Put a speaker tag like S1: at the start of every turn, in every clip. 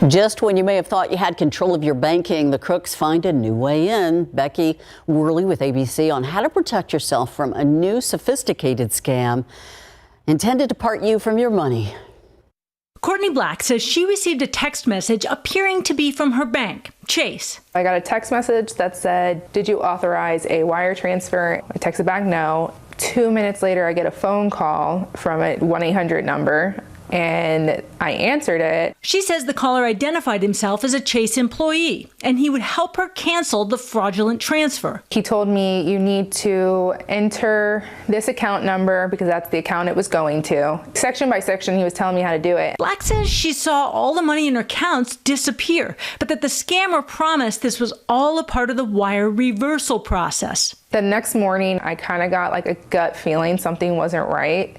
S1: Just when you may have thought you had control of your banking, the crooks find a new way in. Becky Worley with ABC on how to protect yourself from a new sophisticated scam intended to part you from your money.
S2: Courtney Black says she received a text message appearing to be from her bank, Chase.
S3: I got a text message that said, "Did you authorize a wire transfer?" I texted back no. 2 minutes later, I get a phone call from a 1-800 number. And I answered it.
S2: She says the caller identified himself as a Chase employee, and he would help her cancel the fraudulent transfer.
S3: He told me, "You need to enter this account number," because that's the account it was going to. Section by section, he was telling me how to do it.
S2: Black says she saw all the money in her accounts disappear, but that the scammer promised this was all a part of the wire reversal process.
S3: The next morning, I kind of got like a gut feeling something wasn't right.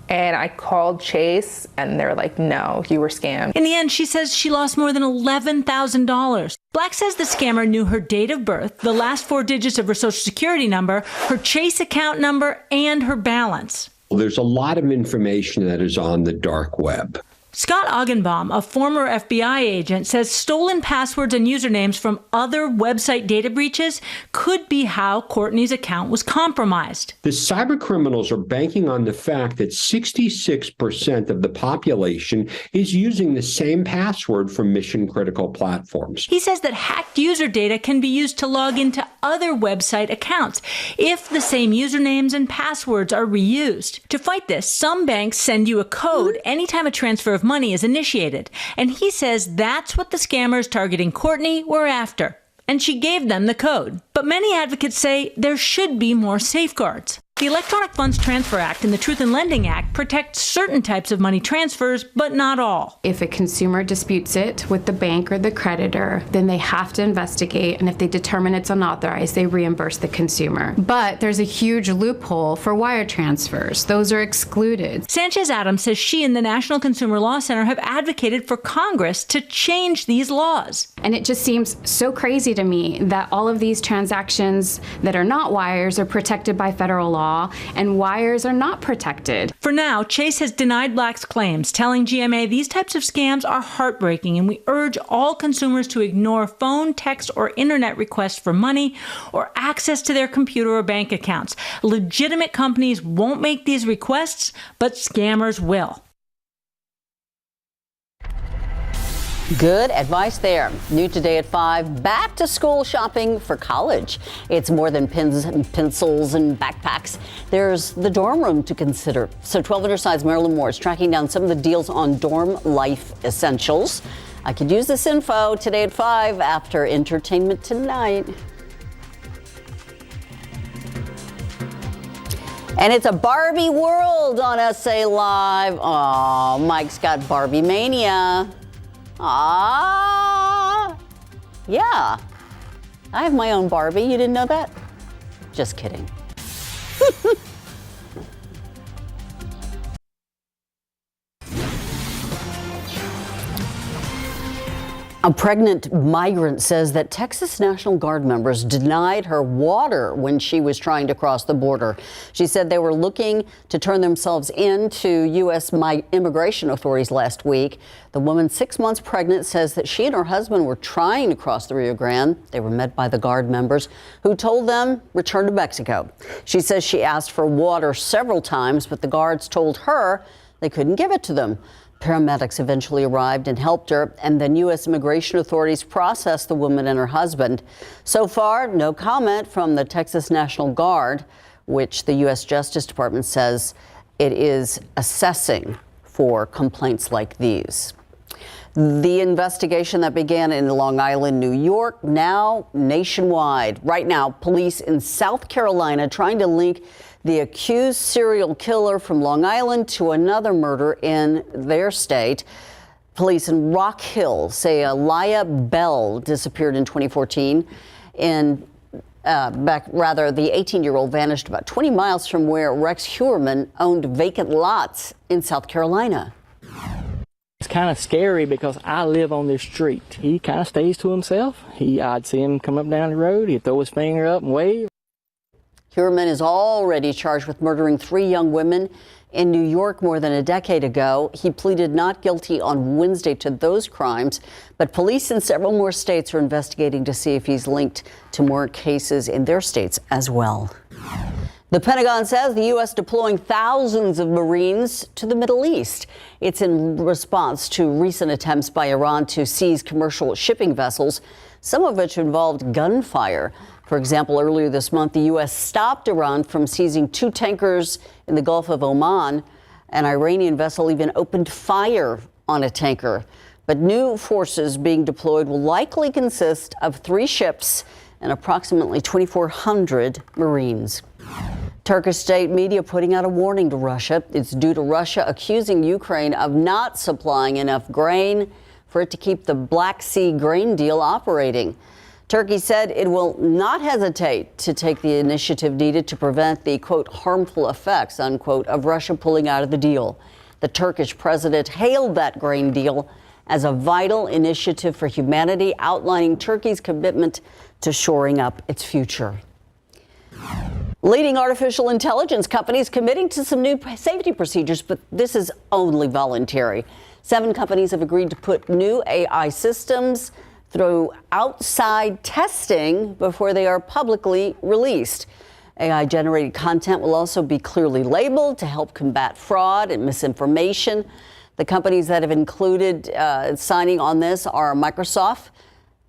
S3: And I called Chase, and they're like, "No, you were scammed."
S2: In the end, she says she lost more than $11,000. Black says the scammer knew her date of birth, the last 4 digits of her social security number, her Chase account number, and her balance.
S4: There's a lot of information that is on the dark web.
S2: Scott Augenbaum, a former FBI agent, says stolen passwords and usernames from other website data breaches could be how Courtney's account was compromised.
S4: The cyber criminals are banking on the fact that 66% of the population is using the same password from mission-critical platforms.
S2: He says that hacked user data can be used to log into other website accounts if the same usernames and passwords are reused. To fight this, some banks send you a code anytime a transfer of money is initiated, and he says that's what the scammers targeting Courtney were after, and she gave them the code. But many advocates say there should be more safeguards. The Electronic Funds Transfer Act and the Truth in Lending Act protect certain types of money transfers, but not all.
S5: If a consumer disputes it with the bank or the creditor, then they have to investigate, and if they determine it's unauthorized, they reimburse the consumer. But there's a huge loophole for wire transfers. Those are excluded.
S2: Sanchez Adams says she and the National Consumer Law Center have advocated for Congress to change these laws.
S5: And it just seems so crazy to me that all of these transactions that are not wires are protected by federal law, and wires are not protected.
S2: For now, Chase has denied Black's claims, telling GMA these types of scams are heartbreaking, and we urge all consumers to ignore phone, text, or internet requests for money or access to their computer or bank accounts. Legitimate companies won't make these requests, but scammers will.
S1: Good advice there. New today at 5, back to school shopping for college. It's more than pens and pencils and backpacks. There's the dorm room to consider. So 12 Underside's Marilyn Moore is tracking down some of the deals on dorm life essentials. I could use this info today at 5 after Entertainment Tonight. And it's a Barbie world on SA Live. Oh, Mike's got Barbie mania. Yeah. I have my own Barbie. You didn't know that? Just kidding. A pregnant migrant says that Texas National Guard members denied her water when she was trying to cross the border. She said they were looking to turn themselves in to U.S. immigration authorities last week. The woman, 6 months pregnant, says that she and her husband were trying to cross the Rio Grande. They were met by the Guard members who told them return to Mexico. She says she asked for water several times, but the Guards told her they couldn't give it to them. Paramedics eventually arrived and helped her, and then U.S. immigration authorities processed the woman and her husband. So far, no comment from the Texas National Guard, which the U.S. Justice Department says it is assessing for complaints like these. The investigation that began in Long Island, New York, now nationwide. Right now, police in South Carolina trying to link the accused serial killer from Long Island to another murder in their state. Police in Rock Hill say Elia Bell disappeared in 2014. The 18-year-old vanished about 20 miles from where Rex Heuermann owned vacant lots in South Carolina.
S6: It's kind of scary because I live on this street. He kind of stays to himself. I'd see him come up down the road. He'd throw his finger up and wave.
S1: Heuermann is already charged with murdering 3 young women in New York more than a decade ago. He pleaded not guilty on Wednesday to those crimes, but police in several more states are investigating to see if he's linked to more cases in their states as well. The Pentagon says the U.S. deploying thousands of Marines to the Middle East. It's in response to recent attempts by Iran to seize commercial shipping vessels, some of which involved gunfire. For example, earlier this month, the U.S. stopped Iran from seizing 2 tankers in the Gulf of Oman. An Iranian vessel even opened fire on a tanker. But new forces being deployed will likely consist of 3 ships and approximately 2,400 Marines. Turkish state media putting out a warning to Russia. It's due to Russia accusing Ukraine of not supplying enough grain for it to keep the Black Sea grain deal operating. Turkey said it will not hesitate to take the initiative needed to prevent the, quote, harmful effects, unquote, of Russia pulling out of the deal. The Turkish president hailed that grain deal as a vital initiative for humanity, outlining Turkey's commitment to shoring up its future. Leading artificial intelligence companies committing to some new safety procedures, but this is only voluntary. 7 companies have agreed to put new AI systems through outside testing before they are publicly released. AI-generated content will also be clearly labeled to help combat fraud and misinformation. The companies that have included signing on this are Microsoft,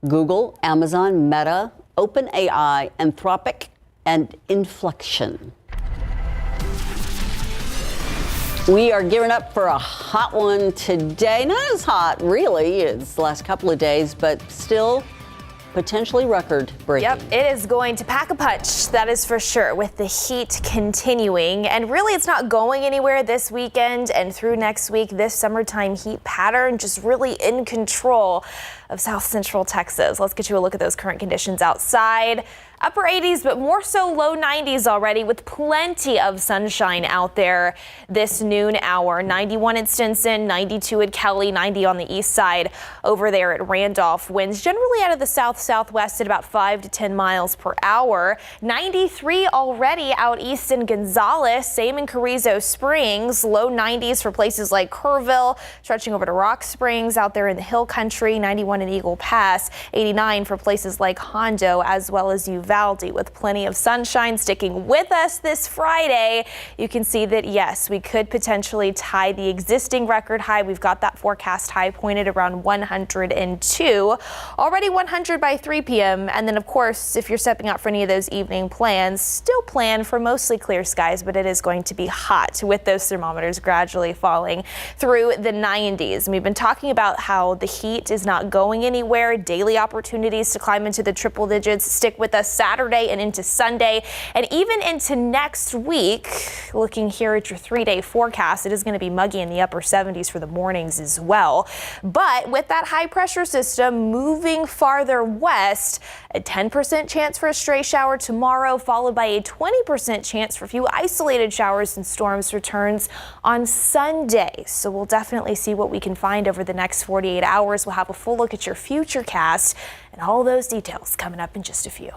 S1: Google, Amazon, Meta, OpenAI, Anthropic, and Inflection. We are gearing up for a hot one today. Not as hot, really. It's the last couple of days, but still potentially record-breaking.
S7: Yep, it is going to pack a punch, that is for sure, with the heat continuing. And really, it's not going anywhere this weekend and through next week. This summertime heat pattern just really in control of South Central Texas. Let's get you a look at those current conditions outside. Upper 80s, but more so low 90s already, with plenty of sunshine out there this noon hour. 91 at Stinson, 92 at Kelly, 90 on the east side over there at Randolph. Winds generally out of the south-southwest at about 5 to 10 miles per hour. 93 already out east in Gonzales, same in Carrizo Springs. Low 90s for places like Kerrville, stretching over to Rock Springs out there in the hill country. 91 in Eagle Pass, 89 for places like Hondo as well as Uvalde. With plenty of sunshine sticking with us this Friday, you can see that, yes, we could potentially tie the existing record high. We've got that forecast high pointed around 102, already 100 by 3 p.m. And then, of course, if you're stepping out for any of those evening plans, still plan for mostly clear skies, but it is going to be hot with those thermometers gradually falling through the 90s. And we've been talking about how the heat is not going anywhere. Daily opportunities to climb into the triple digits. Stick with us Saturday and into Sunday and even into next week. Looking here at your 3-day forecast, it is going to be muggy in the upper 70s for the mornings as well. But with that high pressure system moving farther west, a 10% chance for a stray shower tomorrow, followed by a 20% chance for a few isolated showers and storms returns on Sunday. So we'll definitely see what we can find over the next 48 hours. We'll have a full look at your futurecast and all those details coming up in just a few.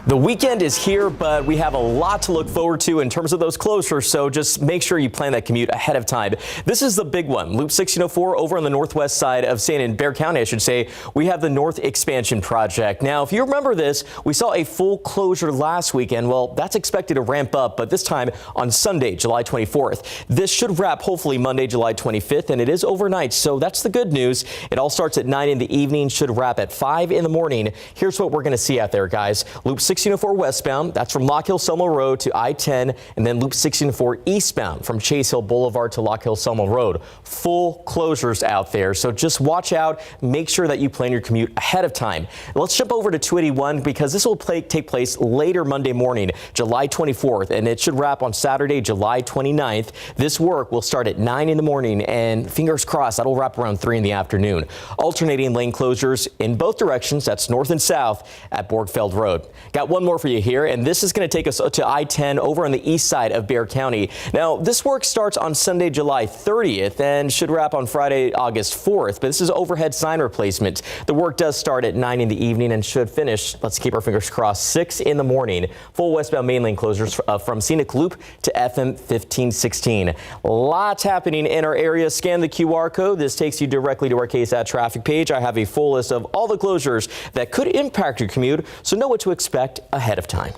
S8: The weekend is here, but we have a lot to look forward to in terms of those closures, so just make sure you plan that commute ahead of time. This is the big one. Loop 1604 over on the northwest side of Bexar County, I should say. We have the North Expansion Project. Now, if you remember this, we saw a full closure last weekend. Well, that's expected to ramp up, but this time on Sunday, July 24th. This should wrap hopefully Monday, July 25th, and it is overnight, so that's the good news. It all starts at 9 in the evening, should wrap at 5 in the morning. Here's what we're going to see out there, guys. Loop 1604 westbound, that's from Lock Hill Selma Road to I-10, and then Loop 1604 eastbound from Chase Hill Boulevard to Lock Hill Selma Road. Full closures out there, so just watch out. Make sure that you plan your commute ahead of time. Let's jump over to 281 because this will take place later Monday morning, July 24th, and it should wrap on Saturday, July 29th. This work will start at 9 in the morning, and fingers crossed, that'll wrap around 3 in the afternoon. Alternating lane closures in both directions, that's north and south at Borgfeld Road. Guys, Got one more for you here, and this is going to take us to I-10 over on the east side of Bexar County. Now, this work starts on Sunday, July 30th and should wrap on Friday, August 4th. But this is overhead sign replacement. The work does start at 9 in the evening and should finish, let's keep our fingers crossed, 6 in the morning. Full westbound main lane closures from Scenic Loop to FM 1516. Lots happening in our area. Scan the QR code. This takes you directly to our KSAT traffic page. I have a full list of all the closures that could impact your commute, so know what to expect ahead of time.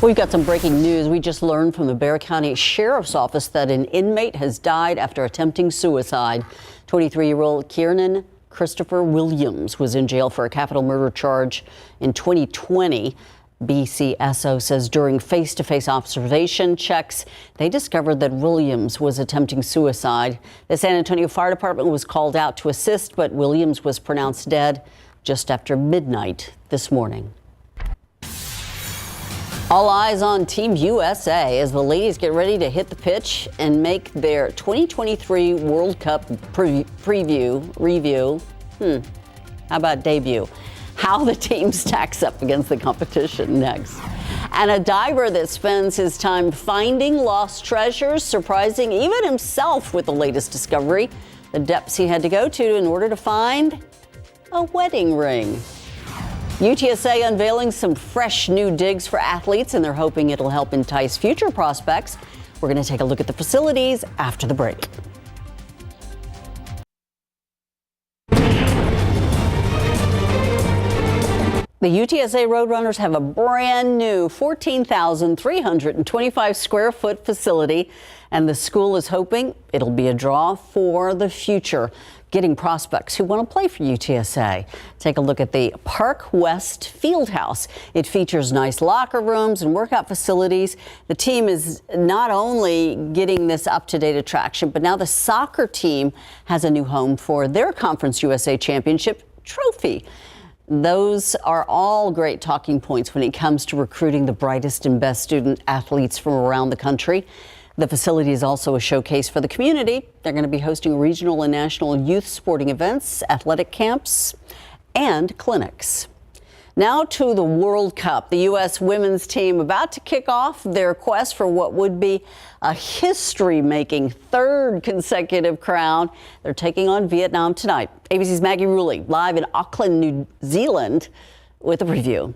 S1: We've got some breaking news. We just learned from the Bexar County Sheriff's Office that an inmate has died after attempting suicide. 23-year-old Kiernan Christopher Williams was in jail for a capital murder charge in 2020. BCSO says during face-to-face observation checks, they discovered that Williams was attempting suicide. The San Antonio Fire Department was called out to assist, but Williams was pronounced dead just after midnight this morning. All eyes on Team USA as the ladies get ready to hit the pitch and make their 2023 World Cup review. How about debut? How the team stacks up against the competition next. And a diver that spends his time finding lost treasures, surprising even himself with the latest discovery, the depths he had to go to in order to find a wedding ring. UTSA unveiling some fresh new digs for athletes, and they're hoping it'll help entice future prospects. We're going to take a look at the facilities after the break. The UTSA Roadrunners have a brand new 14,325 square foot facility, and the school is hoping it'll be a draw for the future, getting prospects who want to play for UTSA. Take a look at the Park West Fieldhouse. It features nice locker rooms and workout facilities. The team is not only getting this up-to-date attraction, but now the soccer team has a new home for their Conference USA Championship trophy. Those are all great talking points when it comes to recruiting the brightest and best student athletes from around the country. The facility is also a showcase for the community. They're going to be hosting regional and national youth sporting events, athletic camps, and clinics. Now to the World Cup. The U.S. women's team about to kick off their quest for what would be a history-making third consecutive crown. They're taking on Vietnam tonight. ABC's Maggie Rulli live in Auckland, New Zealand with a review.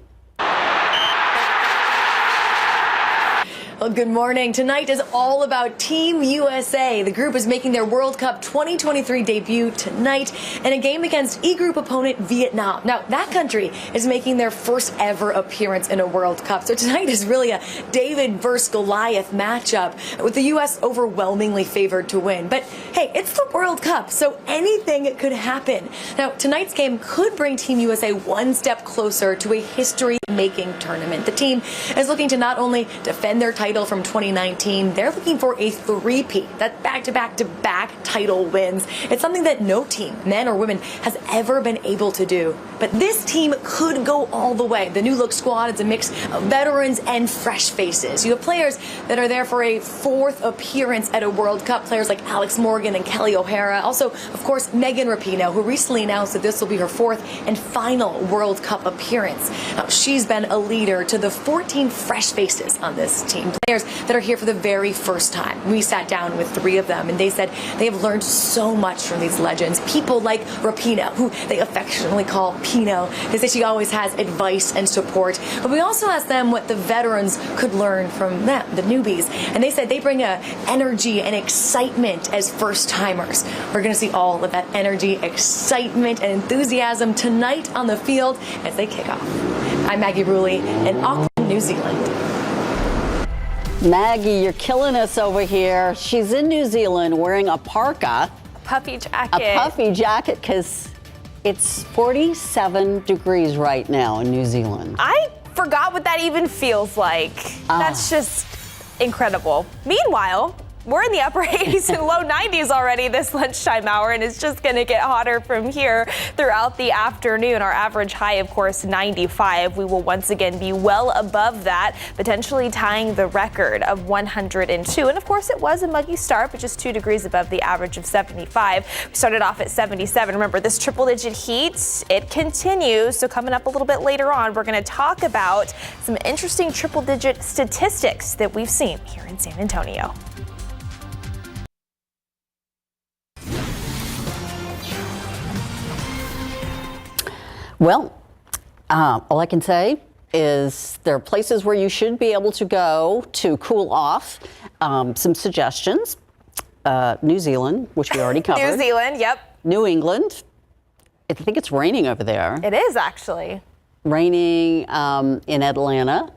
S9: Well, good morning. Tonight is all about Team USA. The group is making their World Cup 2023 debut tonight in a game against E-Group opponent Vietnam. Now, that country is making their first ever appearance in a World Cup. So tonight is really a David versus Goliath matchup, with the U.S. overwhelmingly favored to win. But hey, it's the World Cup, so anything could happen. Now, tonight's game could bring Team USA one step closer to a history-making tournament. The team is looking to not only defend their title from 2019, they're looking for a three-peat, that back-to-back-to-back title wins. It's something that no team, men or women, has ever been able to do. But this team could go all the way. The new look squad is a mix of veterans and fresh faces. You have players that are there for a fourth appearance at a World Cup, players like Alex Morgan and Kelly O'Hara. Also, of course, Megan Rapinoe, who recently announced that this will be her fourth and final World Cup appearance. Now, she's been a leader to the 14 fresh faces on this team. Players that are here for the very first time. We sat down with three of them, and they said they have learned so much from these legends. People like Rapinoe, who they affectionately call Pino. They say she always has advice and support. But we also asked them what the veterans could learn from them, the newbies. And they said they bring a energy and excitement as first-timers. We're going to see all of that energy, excitement, and enthusiasm tonight on the field as they kick off. I'm Maggie Rulli in Auckland, New Zealand.
S1: Maggie, you're killing us over here. She's in New Zealand wearing a parka.
S7: A puffy jacket.
S1: A puffy jacket because it's 47 degrees right now in New Zealand.
S7: I forgot what that even feels like. That's just incredible. Meanwhile, We're in the upper 80s and low 90s already this lunchtime hour, and it's just going to get hotter from here throughout the afternoon. Our average high, of course, 95. We will once again be well above that, potentially tying the record of 102. And of course, it was a muggy start, but just 2 degrees above the average of 75. We started off at 77. Remember, this triple-digit heat, it continues. So coming up a little bit later on, we're going to talk about some interesting triple-digit statistics that we've seen here in San Antonio.
S1: Well, all I can say is there are places where you should be able to go to cool off. Some suggestions. New Zealand, which we already covered.
S7: New Zealand, yep.
S1: New England. I think it's raining over there.
S7: It is actually.
S1: Raining in Atlanta.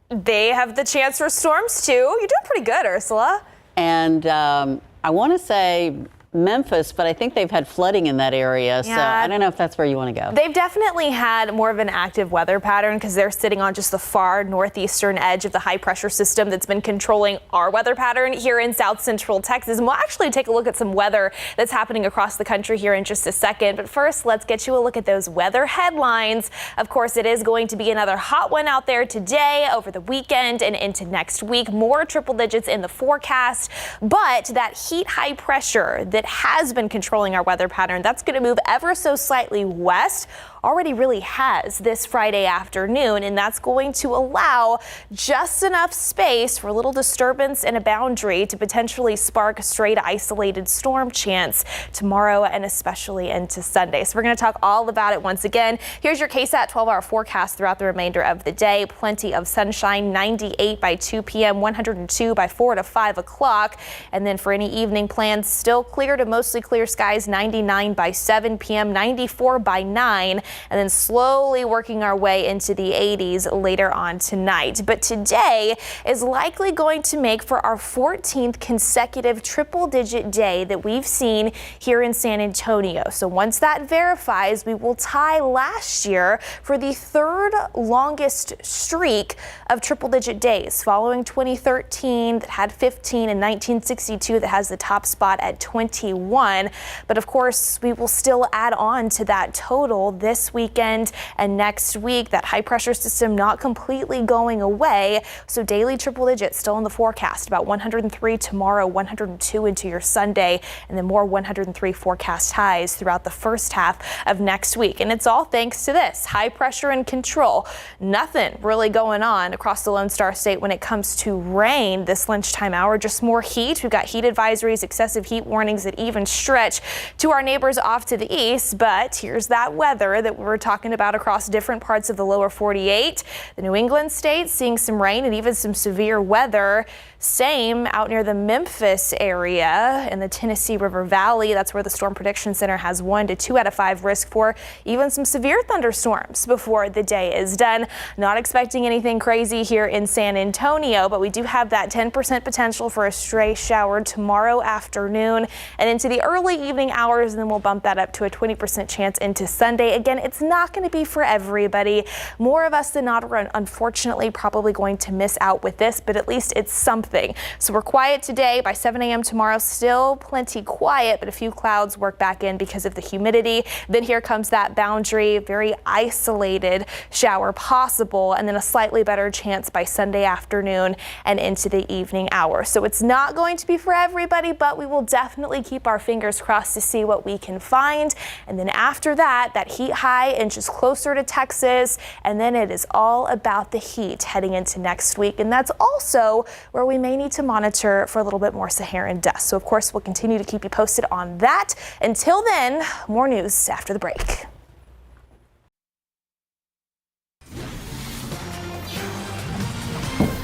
S7: They have the chance for storms too. You're doing pretty good, Ursula.
S1: And I want to say Memphis, but I think they've had flooding in that area, so I don't know if that's where you want to go.
S7: They've definitely had more of an active weather pattern because they're sitting on just the far northeastern edge of the high pressure system that's been controlling our weather pattern here in south central Texas. And we'll actually take a look at some weather that's happening across the country here in just a second. But first, let's get you a look at those weather headlines. Of course, it is going to be another hot one out there today, over the weekend, and into next week. More triple digits in the forecast, but that heat high pressure that has been controlling our weather pattern, that's going to move ever so slightly west. Already really has this Friday afternoon, and that's going to allow just enough space for a little disturbance and a boundary to potentially spark a straight isolated storm chance tomorrow and especially into Sunday. So we're going to talk all about it once again. Here's your KSAT 12-hour forecast throughout the remainder of the day. Plenty of sunshine, 98 by 2 p.m., 102 by 4 to 5 o'clock. And then for any evening plans, still clear to mostly clear skies, 99 by 7 p.m., 94 by 9. And then slowly working our way into the 80s later on tonight. But today is likely going to make for our 14th consecutive triple-digit day that we've seen here in San Antonio. So once that verifies, we will tie last year for the third longest streak of triple-digit days, following 2013 that had 15 and 1962 that has the top spot at 21. But of course, we will still add on to that total this weekend and next week. That high pressure system not completely going away. So daily triple digits still in the forecast, about 103 tomorrow, 102 into your Sunday, and then more 103 forecast highs throughout the first half of next week. And it's all thanks to this high pressure and control. Nothing really going on across the Lone Star State when it comes to rain this lunchtime hour, just more heat. We've got heat advisories, excessive heat warnings that even stretch to our neighbors off to the east. But here's that weather that we're talking about across different parts of the lower 48. The New England states seeing some rain and even some severe weather. Same out near the Memphis area in the Tennessee River Valley. That's where the Storm Prediction Center has 1 to 2 out of 5 risk for even some severe thunderstorms before the day is done. Not expecting anything crazy here in San Antonio, but we do have that 10% potential for a stray shower tomorrow afternoon and into the early evening hours, and then we'll bump that up to a 20% chance into Sunday. Again, it's not going to be for everybody. More of us than not are unfortunately probably going to miss out with this, but at least it's something. So we're quiet today. By 7 a.m. tomorrow, still plenty quiet, but a few clouds work back in because of the humidity. Then here comes that boundary, very isolated shower possible, and then a slightly better chance by Sunday afternoon and into the evening hours. So it's not going to be for everybody, but we will definitely keep our fingers crossed to see what we can find. And then after that, that heat high inches closer to Texas, and then it is all about the heat heading into next week. And that's also where we may need to monitor for a little bit more Saharan dust. So of course, we'll continue to keep you posted on that. Until then, more news after the break.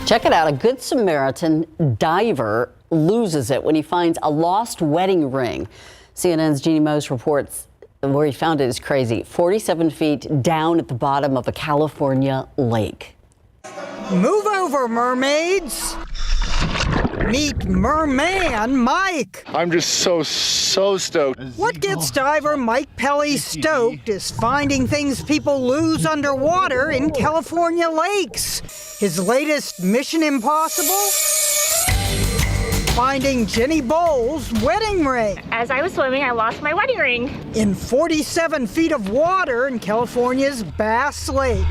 S1: Check it out. A Good Samaritan diver loses it when he finds a lost wedding ring. CNN's Jeannie Mose reports where he found it is crazy. 47 feet down at the bottom of a California lake.
S10: Move over, mermaids. Meet Merman Mike.
S11: I'm just so stoked.
S10: What gets diver Mike Pelly stoked is finding things people lose underwater in California lakes. His latest Mission Impossible? finding Jenny Bowles' wedding ring.
S12: As I was swimming, I lost my wedding ring.
S10: In 47 feet of water in California's Bass Lake.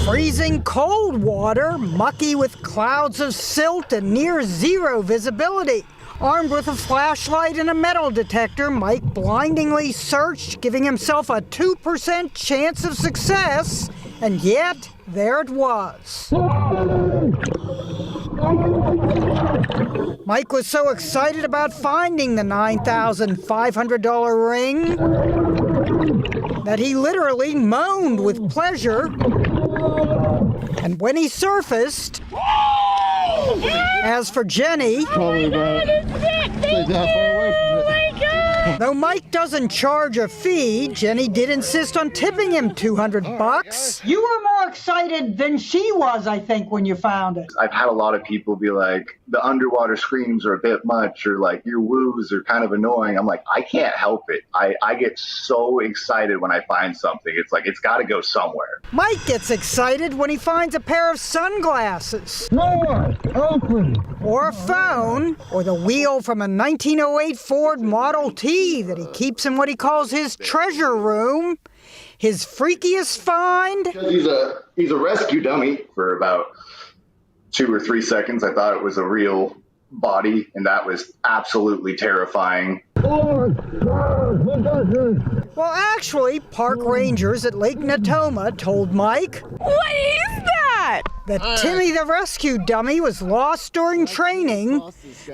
S10: Freezing cold water, mucky with clouds of silt and near zero visibility. Armed with a flashlight and a metal detector, Mike blindingly searched, giving himself a 2% chance of success, and yet there it was. Mike was so excited about finding the $9,500 ring that he literally moaned with pleasure. And when he surfaced, as for Jenny, though Mike doesn't charge a fee, Jenny did insist on tipping him $200. You were more excited than she was, I think, when you found it.
S11: I've had a lot of people be like, the underwater screams are a bit much, or like your woos are kind of annoying. I'm like, I can't help it. I get so excited when I find something. It's like, it's got to go somewhere.
S10: Mike gets excited when he finds a pair of sunglasses. Or a phone, or the wheel from a 1908 Ford Model T that he keeps in what he calls his treasure room. His freakiest find?
S11: He's a rescue dummy. For about 2 or 3 seconds, I thought it was a real body, and that was absolutely terrifying.
S10: Well, actually, park rangers at Lake Natoma told Mike,
S12: What is that?
S10: that Timmy the rescue dummy was lost during training,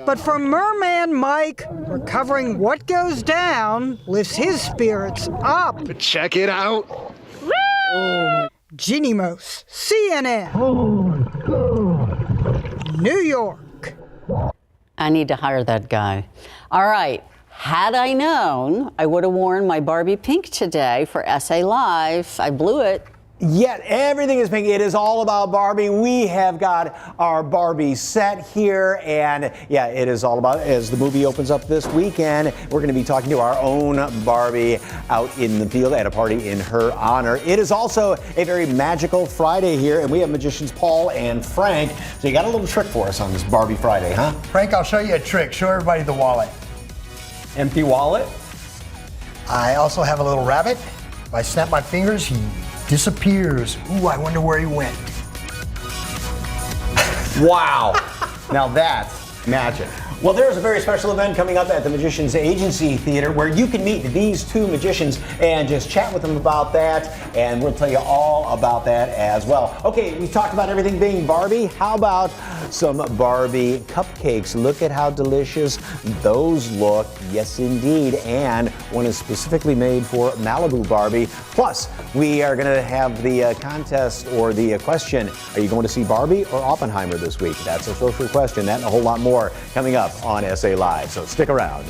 S10: but for Merman Mike, recovering what goes down lifts his spirits up.
S11: Check it out.
S10: Ginimos, CNN, New York.
S1: I need to hire that guy. All right. Had I known, I would have worn my Barbie pink today for SA Live. I blew it.
S13: Yet everything is pink. It is all about Barbie. We have got our Barbie set here, and yeah, it is all about, as the movie opens up this weekend, we're going to be talking to our own Barbie out in the field at a party in her honor. It is also a very magical Friday here, and we have magicians Paul and Frank. So you got a little trick for us on this Barbie Friday, huh?
S14: Frank, I'll show you a trick. Show everybody the wallet.
S13: Empty wallet?
S14: I also have a little rabbit. If I snap my fingers, he disappears. Ooh, I wonder where he went.
S13: Wow. Now that's magic. Well, there's a very special event coming up at the Magicians Agency Theater where you can meet these two magicians and just chat with them about that, and we'll tell you all about that as well. Okay, we talked about everything being Barbie. How about some Barbie cupcakes? Look at how delicious those look. Yes, indeed. And one is specifically made for Malibu Barbie. Plus, we are going to have the contest or the question, are you going to see Barbie or Oppenheimer this week? That's a social question. That and a whole lot more coming up on SA Live, so stick around.